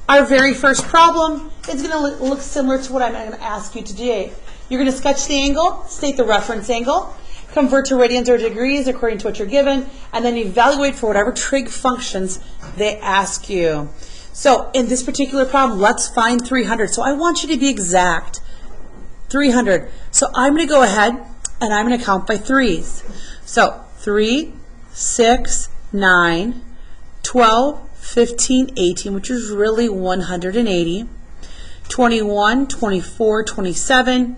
Our very first problem is going to look similar to what I'm going to ask you today. You're going to sketch the angle, state the reference angle, convert to radians or degrees according to what you're given, and then evaluate for whatever trig functions they ask you. So in this particular problem, let's find 300. So I want you to be exact. 300. So I'm going to go ahead and I'm going to count by threes. So 3, 6, 9, 12, 15, 18, which is really 180, 21, 24, 27,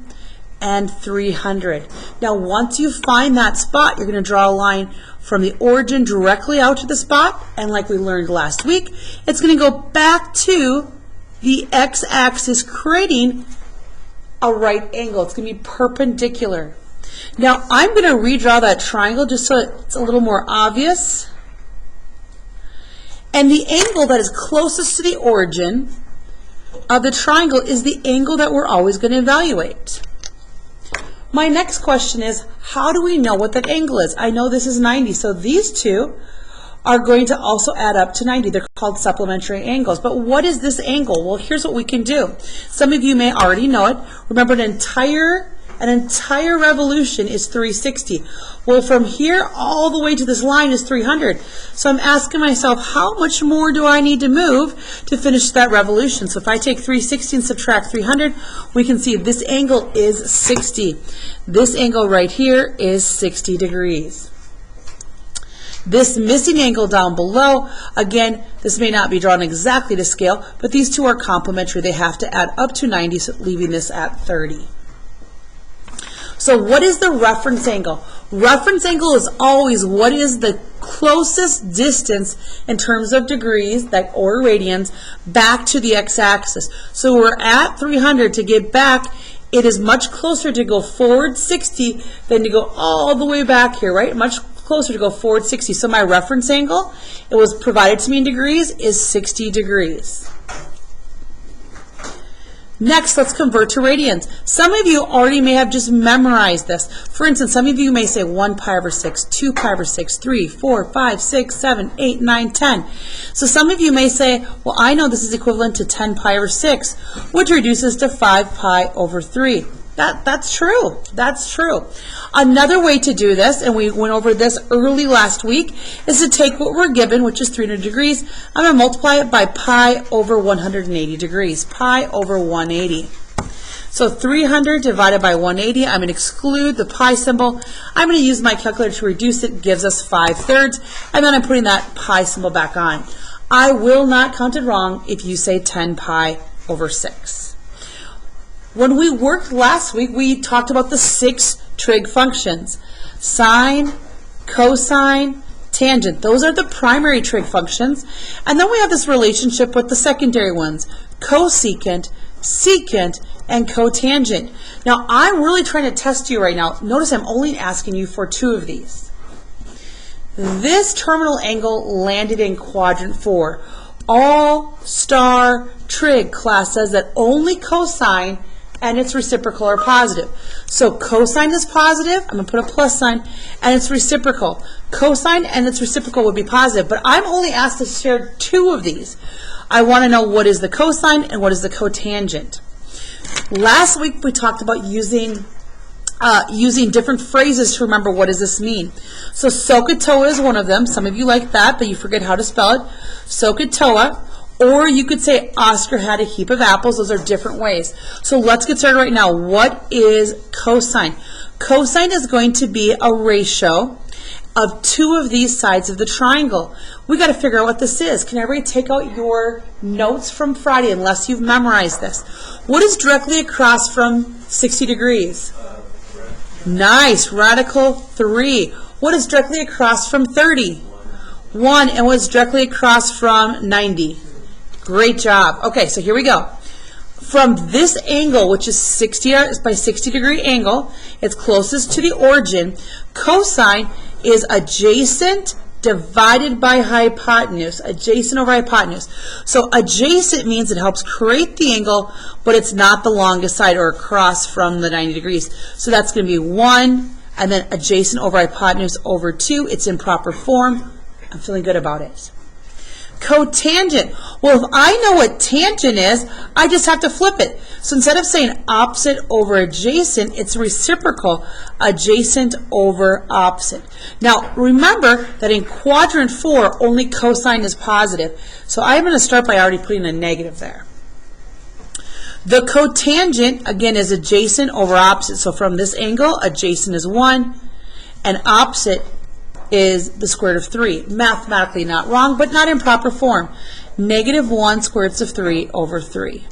and 300. Now once you find that spot, you're going to draw a line from the origin directly out to the spot, and like we learned last week, it's going to go back to the x-axis, creating a right angle. It's going to be perpendicular. Now I'm going to redraw that triangle just so it's a little more obvious. And the angle that is closest to the origin of the triangle is the angle that we're always going to evaluate. My next question is, how do we know what that angle is? I know this is 90, so these two are going to also add up to 90. They're called supplementary angles. But what is this angle? Well, here's what we can do. Some of you may already know it. Remember, an entire revolution is 360. Well, from here all the way to this line is 300. So I'm asking myself, how much more do I need to move to finish that revolution? So if I take 360 and subtract 300, we can see this angle is 60. This angle right here is 60 degrees. This missing angle down below, again, this may not be drawn exactly to scale, but these two are complementary. They have to add up to 90, so leaving this at 30. So what is the reference angle? Reference angle is always what is the closest distance in terms of degrees or radians back to the x-axis. So we're at 300. To get back, it is much closer to go forward 60 than to go all the way back here, right? Much closer to go forward 60. So my reference angle, it was provided to me in degrees, is 60 degrees. Next, let's convert to radians. Some of you already may have just memorized this. For instance, some of you may say 1 pi over 6, 2 pi over 6, 3, 4, 5, 6, 7, 8, 9, 10. So some of you may say, well, I know this is equivalent to 10 pi over 6, which reduces to 5 pi over 3. That's true. That's true. Another way to do this, and we went over this early last week, is to take what we're given, which is 300 degrees. I'm going to multiply it by pi over 180 degrees. Pi over 180. So 300 divided by 180, I'm going to exclude the pi symbol. I'm going to use my calculator to reduce it. Gives us 5/3. And then I'm putting that pi symbol back on. I will not count it wrong if you say 10 pi over 6. When we worked last week, we talked about the 6 trig functions. Sine, cosine, tangent. Those are the primary trig functions. And then we have this relationship with the secondary ones. Cosecant, secant, and cotangent. Now, I'm really trying to test you right now. Notice I'm only asking you for 2 of these. This terminal angle landed in quadrant 4. All-star trig class says that only cosine and its reciprocal are positive. So cosine is positive, I'm going to put a plus sign, and it's reciprocal. Cosine and its reciprocal would be positive, but I'm only asked to share 2 of these. I want to know what is the cosine and what is the cotangent. Last week we talked about using different phrases to remember what does this mean. So SOHCAHTOA is one of them. Some of you like that, but you forget how to spell it. SOHCAHTOA. Or you could say Oscar had a heap of apples. Those are different ways. So let's get started right now. What is cosine? Cosine is going to be a ratio of 2 of these sides of the triangle. We got to figure out what this is. Can everybody take out your notes from Friday unless you've memorized this? What is directly across from 60 degrees? Nice. Radical 3. What is directly across from 30? 1. And what is directly across from 90? Great job. Okay, so here we go. From this angle, which is 60 by 60 degree angle, it's closest to the origin, cosine is adjacent divided by hypotenuse. Adjacent over hypotenuse. So adjacent means it helps create the angle, but it's not the longest side or across from the 90 degrees. So that's going to be 1, and then adjacent over hypotenuse over 2. It's in proper form. I'm feeling good about it. Cotangent. Well, if I know what tangent is, I just have to flip it. So instead of saying opposite over adjacent, it's reciprocal, adjacent over opposite. Now, remember that in quadrant 4, only cosine is positive. So I'm going to start by already putting a negative there. The cotangent, again, is adjacent over opposite. So from this angle, adjacent is 1, and opposite is the square root of 3. Mathematically not wrong, but not in proper form. Negative 1 square roots of 3 over 3.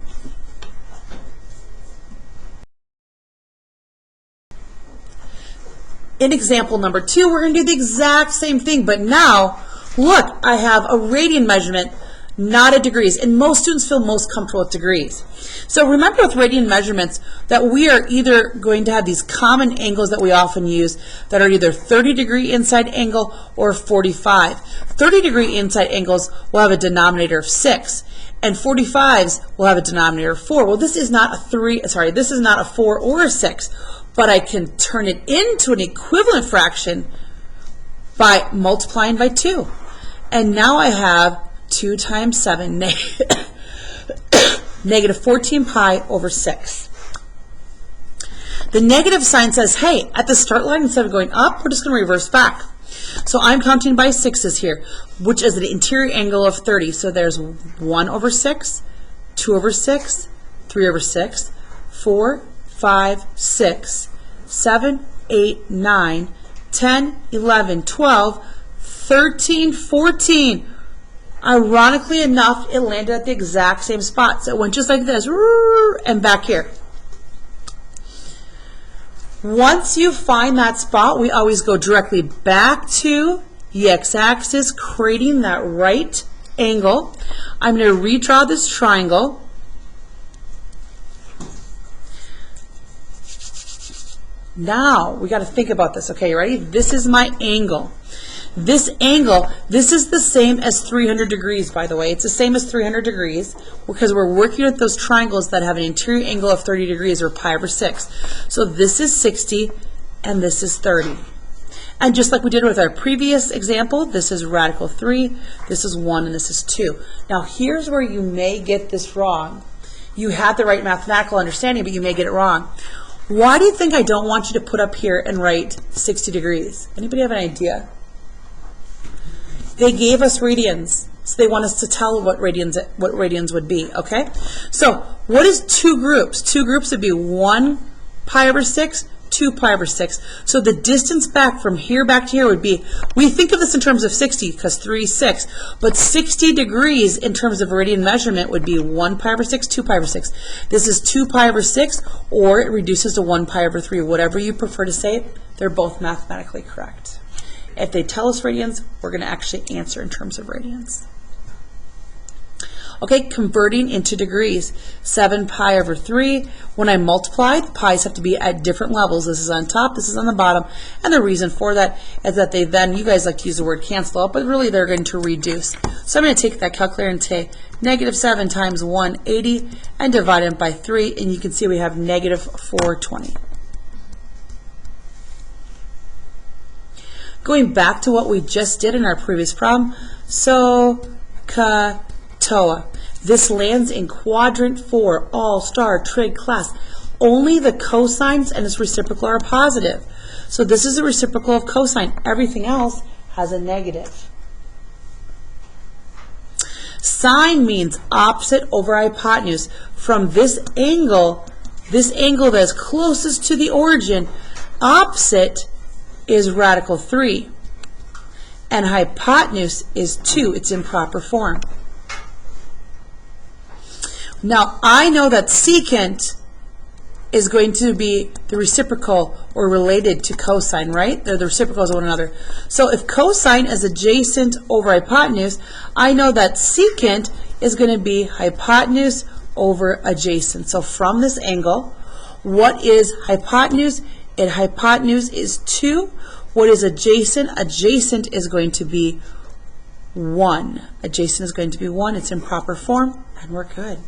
In example number 2, we're going to do the exact same thing, but now, look, I have a radian measurement, not a degrees, and most students feel most comfortable with degrees. So remember with radian measurements that we are either going to have these common angles that we often use that are either 30-degree inside angle or 45. 30-degree inside angles will have a denominator of 6, and 45s will have a denominator of 4. Well, this is not a 4 or a 6, but I can turn it into an equivalent fraction by multiplying by 2. And now I have 2 times 7, negative 14 pi over 6. The negative sign says, hey, at the start line, instead of going up, we're just going to reverse back. So I'm counting by 6's here, which is the interior angle of 30. So there's 1 over 6, 2 over 6, 3 over 6, 4, 5, 6, 7, 8, 9, 10, 11, 12, 13, 14. Ironically enough, it landed at the exact same spot. So it went just like this, and back here. Once you find that spot, we always go directly back to the x-axis, creating that right angle. I'm going to redraw this triangle. Now, we got to think about this. Okay, you ready? This is my angle. This angle, this is the same as 300 degrees, by the way. It's the same as 300 degrees because we're working with those triangles that have an interior angle of 30 degrees or pi over 6. So this is 60 and this is 30. And just like we did with our previous example, this is radical 3, this is 1, and this is 2. Now here's where you may get this wrong. You had the right mathematical understanding, but you may get it wrong. Why do you think I don't want you to put up here and write 60 degrees? Anybody have an idea? They gave us radians, so they want us to tell what radians would be, okay? So what is 2 groups? 2 groups would be 1 pi over 6, 2 pi over 6. So the distance back from here back to here would be, we think of this in terms of 60 because 3 is 6, but 60 degrees in terms of radian measurement would be 1 pi over 6, 2 pi over 6. This is 2 pi over 6, or it reduces to 1 pi over 3. Whatever you prefer to say, they're both mathematically correct. If they tell us radians, we're going to actually answer in terms of radians. Okay, converting into degrees. 7 pi over 3. When I multiply, the pi's have to be at different levels. This is on top, this is on the bottom. And the reason for that is that they then, you guys like to use the word cancel out, but really they're going to reduce. So I'm going to take that calculator and take negative 7 times 180 and divide it by 3, and you can see we have negative 420. Going back to what we just did in our previous problem, SOHCAHTOA. This lands in quadrant 4, all-star trig class. Only the cosines and its reciprocal are positive. So this is a reciprocal of cosine. Everything else has a negative. Sine means opposite over hypotenuse. From this angle that is closest to the origin, opposite is radical 3, and hypotenuse is 2. It's in proper form. Now, I know that secant is going to be the reciprocal or related to cosine, right? They're the reciprocals of one another. So if cosine is adjacent over hypotenuse, I know that secant is going to be hypotenuse over adjacent. So from this angle, what is hypotenuse? Hypotenuse is 2. What is adjacent? Adjacent is going to be 1. Adjacent is going to be 1. It's in proper form, and we're good.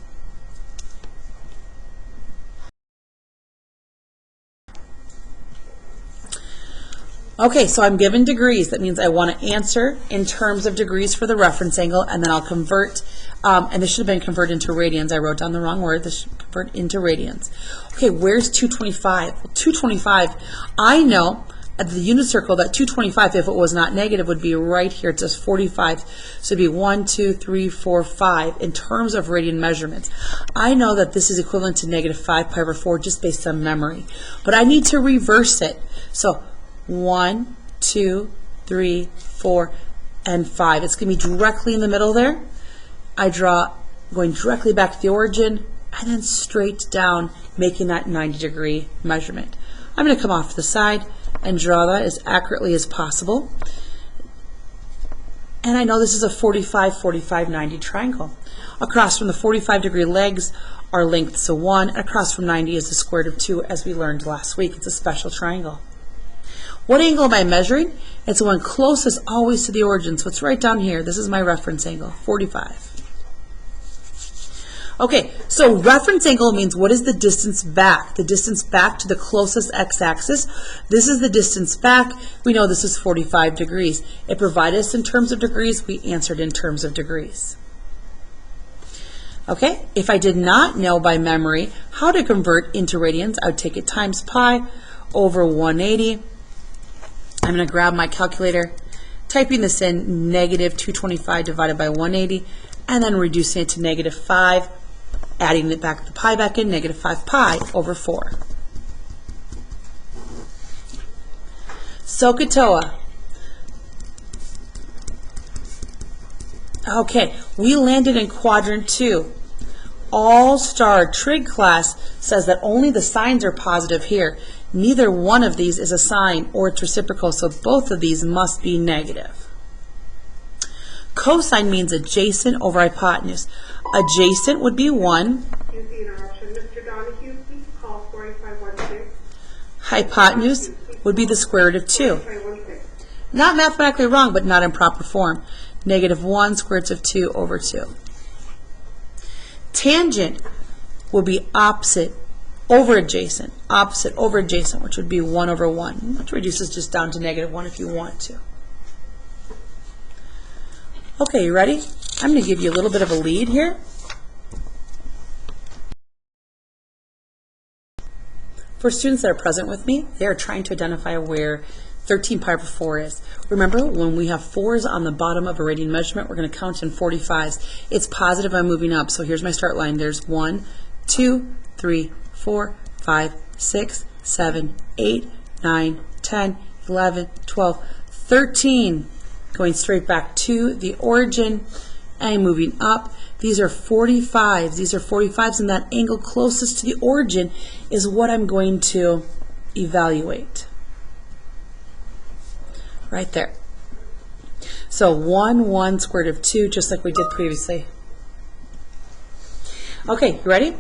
Okay, so I'm given degrees. That means I want to answer in terms of degrees for the reference angle, and then I'll convert, and this should have been converted into radians. I wrote down the wrong word. This should convert into radians. Okay, where's 225? Well, 225, I know at the unit circle that 225, if it was not negative, would be right here. It says 45. So it'd be 1, 2, 3, 4, 5 in terms of radian measurements. I know that this is equivalent to negative 5 pi over 4 just based on memory. But I need to reverse it. So 1, 2, 3, 4, and 5. It's going to be directly in the middle there. I draw going directly back to the origin and then straight down, making that 90-degree measurement. I'm going to come off to the side and draw that as accurately as possible. And I know this is a 45, 45, 90 triangle. Across from the 45-degree legs are lengths of 1, and across from 90 is the square root of 2, as we learned last week. It's a special triangle. What angle am I measuring? It's the one closest always to the origin, so it's right down here. This is my reference angle, 45. Okay, so reference angle means what is the distance back? The distance back to the closest x-axis. This is the distance back. We know this is 45 degrees. It provided us in terms of degrees. We answered in terms of degrees. Okay, if I did not know by memory how to convert into radians, I would take it times pi over 180. I'm going to grab my calculator, typing this in, negative 225 divided by 180, and then reducing it to negative 5, adding it back, the pi back in, negative 5 pi over 4. SOHCAHTOA. Okay, we landed in quadrant 2. All-star trig class says that only the signs are positive here. Neither one of these is a sign or its reciprocal, so both of these must be negative. Cosine means adjacent over hypotenuse. Adjacent would be 1. Excuse the interruption. Mr. Donahue, please call 4516. Hypotenuse would be the square root of 2. 4516. Not mathematically wrong, but not in proper form. Negative 1 square root of 2 over 2. Tangent will be opposite over adjacent, which would be 1 over 1, which reduces just down to negative 1 if you want to. Okay, you ready? I'm going to give you a little bit of a lead here. For students that are present with me, they are trying to identify where 13 pi over 4 is. Remember, when we have 4s on the bottom of a radian measurement, we're going to count in 45s. It's positive, I'm moving up. So here's my start line. There's 1, 2, 3, 4, 5, 6, 7, 8, 9, 10, 11, 12, 13. Going straight back to the origin and moving up. These are 45s. These are 45s, and that angle closest to the origin is what I'm going to evaluate. Right there. So 1, 1 square root of 2, just like we did previously. Okay, you ready?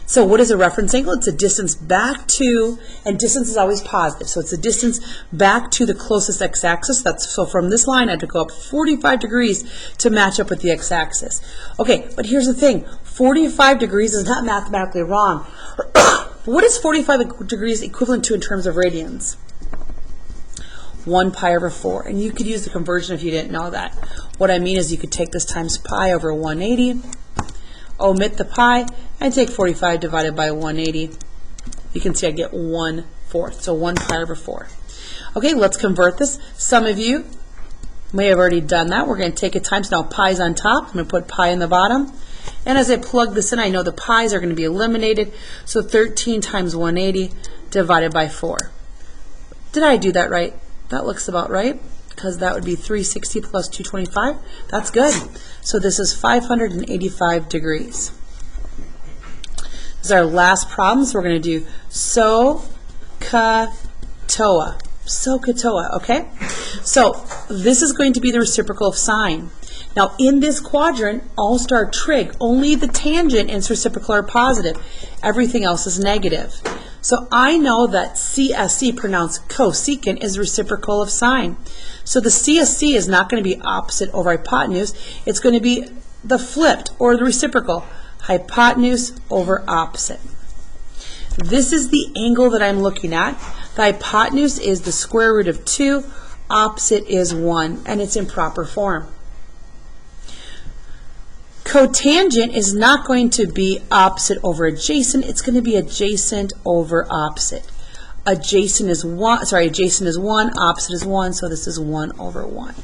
So what is a reference angle? It's a distance back to, and distance is always positive, so it's a distance back to the closest x-axis. So from this line, I had to go up 45 degrees to match up with the x-axis. Okay, but here's the thing. 45 degrees is not mathematically wrong. What is 45 degrees equivalent to in terms of radians? 1 pi over 4. And you could use the conversion if you didn't know that. What I mean is you could take this times pi over 180, omit the pi, and take 45 divided by 180. You can see I get 1/4, so 1 pi over 4. Okay, let's convert this. Some of you may have already done that. We're going to take it times. Now pi's on top. I'm going to put pi in the bottom. And as I plug this in, I know the pi's are going to be eliminated. So 13 times 180 divided by 4. Did I do that right? That looks about right, because that would be 360 plus 225. That's good. So this is 585 degrees. This is our last problem. So we're going to do SOHCAHTOA. SOHCAHTOA, okay? So this is going to be the reciprocal of sine. Now in this quadrant, all-star trig, only the tangent and its reciprocal are positive. Everything else is negative. So I know that CSC, pronounced cosecant, is reciprocal of sine. So the CSC is not going to be opposite over hypotenuse. It's going to be the flipped, or the reciprocal, hypotenuse over opposite. This is the angle that I'm looking at. The hypotenuse is the square root of 2, opposite is 1, and it's in proper form. Cotangent is not going to be opposite over adjacent, it's going to be adjacent over opposite. Adjacent is 1, opposite is 1, so this is 1 over 1.